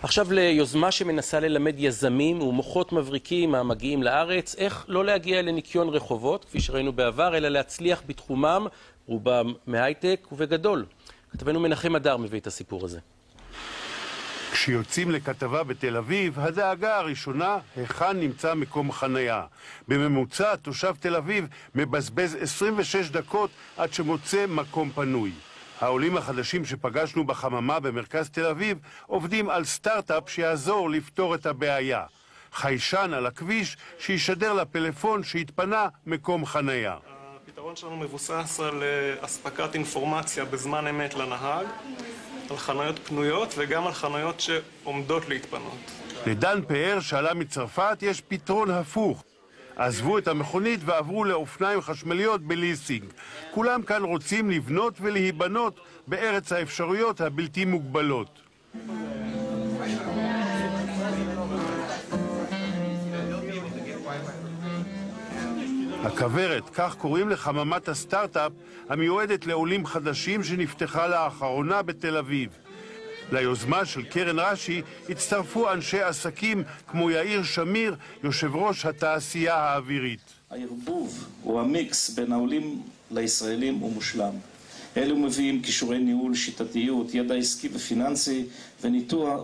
עכשיו ליוזמה שמנסה ללמד יזמים ומוחות מבריקים המגיעים לארץ איך לא להגיע לניקיון רחובות, כפי שראינו בעבר, אלא להצליח בתחומם, רובם מהייטק ובגדול. כתבנו מנחם אדר מביא את הסיפור הזה. כשיוצאים לכתבה בתל אביב, הדאגה הראשונה, היכן נמצא מקום חנייה. בממוצע, תושב תל אביב מבזבז 26 דקות עד שמוצא מקום פנוי. העולים החדשים שפגשנו בחממה במרכז תל אביב עובדים על סטארט-אפ שיעזור לפתור את הבעיה. חיישן על הכביש שישדר לפלאפון שהתפנה מקום חנייה. הפתרון שלנו מבוסס על אספקת אינפורמציה בזמן אמת לנהג, על חניות פנויות וגם על חניות שעומדות להתפנות. לדן פאר שעלה מצרפת יש פתרון הפוך. עזבו את המכונית ועברו לאופניים חשמליות בליסינג. כולם כאן רוצים לבנות ולהיבנות בארץ האפשרויות הבלתי מוגבלות. הכוורת, כך קוראים לחממת הסטארט-אפ המיועדת לעולים חדשים שנפתחה לאחרונה בתל אביב. ליוזמה של קרן רש"י הצטרפו אנשי עסקים כמו יאיר שמיר, יושב ראש התעשייה האווירית. הערבוב או המיקס בין העולים לישראלים הוא מושלם. אלו מביאים כישורי ניהול, שיטתיות, ידע עסקי ופיננסי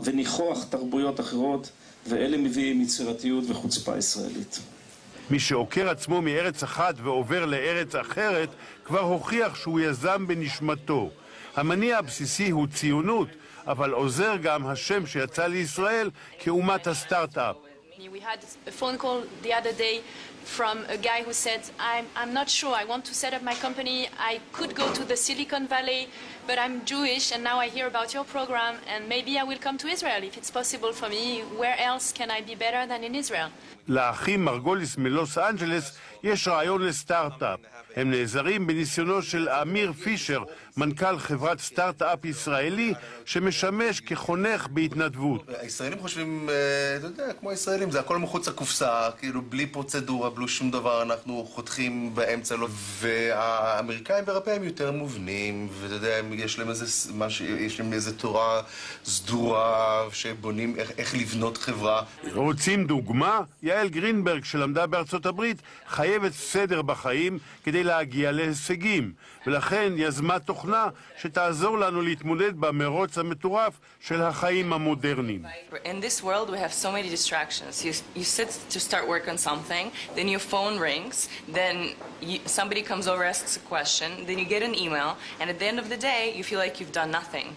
וניחוח תרבויות אחרות, ואלה מביאים יצירתיות וחוצפה ישראלית. מי שעוקר עצמו מארץ אחת ועובר לארץ אחרת כבר הוכיח שהוא יזם בנשמתו. המניע הבסיסי הוא ציונות, אבל עוזר גם השם שיצא לישראל כאומת הסטארט-אפ. We had a phone call the other day from a guy who said, I'm not sure, I want to set up my company, I could go to the Silicon Valley, but I'm Jewish and now I hear about your program and maybe I will come to Israel if it's possible for me. Where else can I be better than in Israel? לאחים מרגוליס מלוס אנג'לס יש רעיון לסטארט-אפ. הם נעזרים בניסיונו של אמיר פישר, מנכ"ל חברת סטארט-אפ ישראלי, שמשמש כחונך בהתנדבות. הישראלים חושבים, אתה יודע, כמו הישראלים, זה הכל מחוץ לקופסה, כאילו בלי פרוצדורה, בלי שום דבר, אנחנו חותכים באמצע, והאמריקאים והאירופאים יותר מובנים, ואתה יודע, יש להם איזה תורה סדורה, שבונים איך לבנות חברה. רוצים דוגמה? יעל גרינברג, שלמדה בארצות הברית, חייבת סדר בחיים כדי להגיע להישגים, ולכן יזמה תוכנה שתעזור לנו להתמודד במרוץ המטורף של החיים המודרניים. In this world we have so many distractions. You sit to start work on something, then your phone rings, then somebody comes over, asks a question, then you get an email, and at the end of the day you feel like you've done nothing.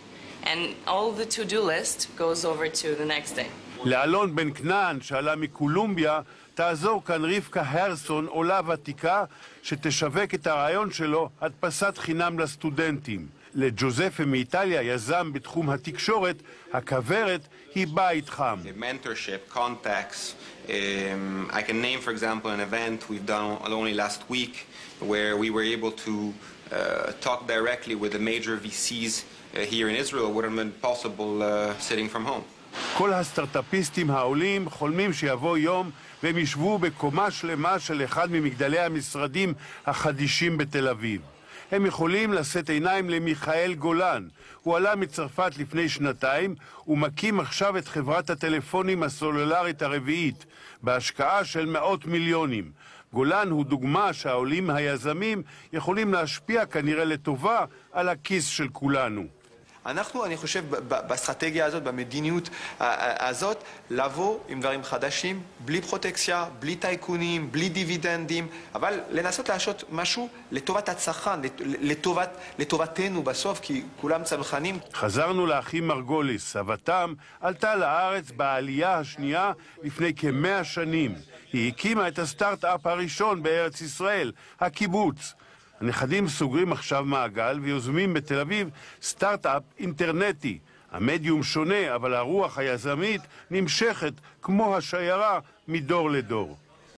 And all the to-do list goes over to the next day. לאלון בן כנען שעלה מקולומביה תעזור כאן רבקה הרסון, עולה ותיקה שתשווק את הרעיון שלו הדפסת חינם לסטודנטים. לג'וזפה מאיטליה, יזם בתחום התקשורת, הכוורת היא בית חם. Mentorship, contacts. I can name, for example, an event we've done only last week where we were able to talk directly with the major VCs here in Israel. It wouldn't have been possible sitting from home. כל הסטארט-אפיסטים העולים חולמים שיבוא יום והם ישבו בקומה שלמה של אחד ממגדלי המשרדים החדישים בתל אביב. הם יכולים לשאת עיניים למיכאל גולן. הוא עלה מצרפת לפני שנתיים ומקים עכשיו את חברת הטלפונים הסלולרית הרביעית בהשקעה של מאות מיליונים. גולן הוא דוגמה שהעולים היזמים יכולים להשפיע כנראה לטובה על הכיס של כולנו. אני חושב, באסטרטגיה הזאת, במדיניות הזאת, לבוא עם דברים חדשים, בלי פרוטקציה, בלי טייקונים, בלי דיבידנדים, אבל לנסות לעשות משהו לטובת הצרכן, לטובתנו בסוף, כי כולם צרכנים. חזרנו לאחים מרגוליס. סבתם עלתה לארץ בעלייה השנייה לפני כ100 שנים. היא הקימה את הסטארט-אפ הראשון בארץ ישראל, הקיבוץ. הנכדים סוגרים עכשיו מעגל ויוזמים בתל אביב סטארט-אפ אינטרנטי. המדיום שונה, אבל הרוח היזמית נמשכת כמו השיירה מדור לדור.